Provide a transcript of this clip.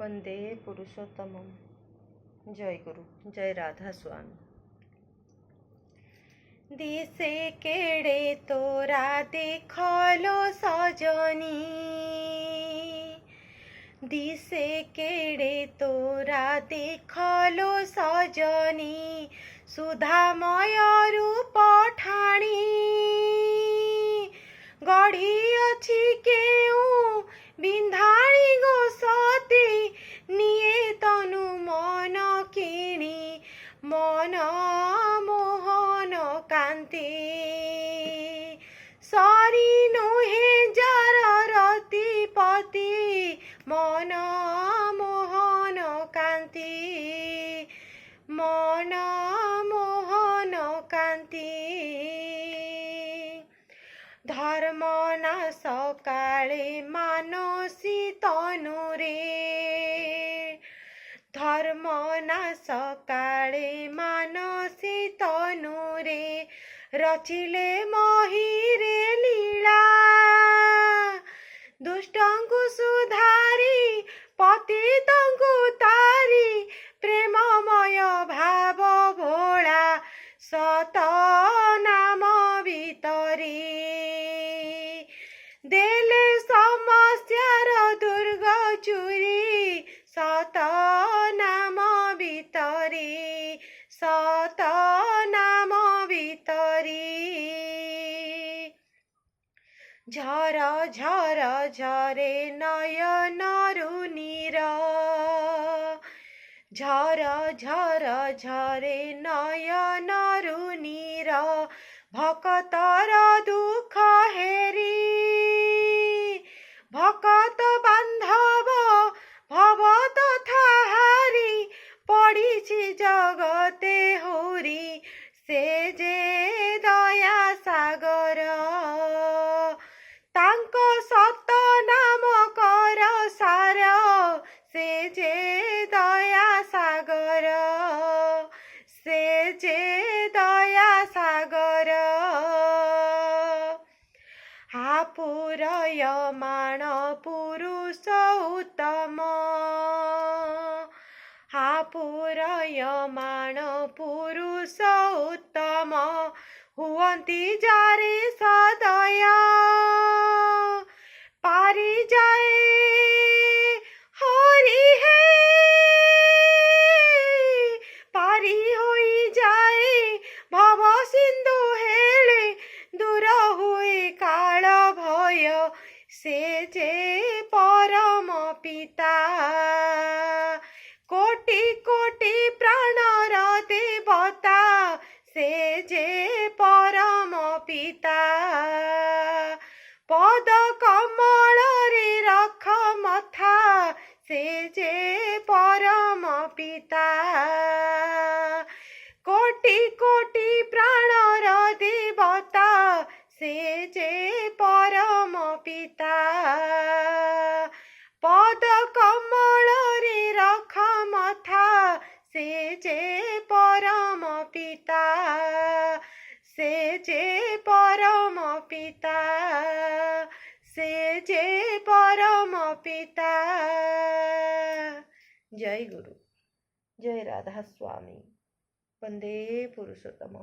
वंदे पुरुषोत्तमम। जय गुरु, जय राधा स्वामी। दिसे केड़े तोरा देखलो सजनी, दिसे केड़े तोरा देखलो सजनी, सुधामय रूप ठाणी गढ़ी अछि केउ बिंधाणी गो सती, निये तनु मन किणी मन मोहन कांति, सरी नुहे जार रतिपति मन मोहन कांति, मन मोहन कांति। धर्म नाश काले मानसी तनुरे, धर्म नाश काले मानसी तनुरे, रचिले महिरे लीला, दुष्टंकु सुधारी पतितंकु तारी, प्रेममय भाव भोला सत नाम भितरी, देले समस्यार दुर्ग चूरी, सत नाम भितरी, सत नाम भितरी। झर झर झरे नयनरु नीर, झर झर झरे नयनरु नीर, भक्तर दुख हेरी, भक्त बांधव भव तथा हारी, पड़िछि जगते हुरी, से जे दया सागर, तांको सत नाम कर सार, से जे दया सागर, से जे दया सागर। हापुरयमाण पुरुष उत्तम, हापुरयमाण पुरुष उत्तम, हुअन्ति जारे सदया, पारी जाए हरि हे, पारी होई जाए भव सिंधु हेले, दूर हुए काल भय, से जे परम पिता, कोटि कोटि प्राणर देवता, से जे परम पिता, पद कमल रे रख मथा, से जे परम पिता, कोटि कोटि प्राणर देवता, से जे परम पिता, पद कमल रे रख मथा, से जे परम पिता, से जे परम पिता, से जे परम पिता। जय गुरु, जय राधा स्वामी। वंदे पुरुषोत्तम।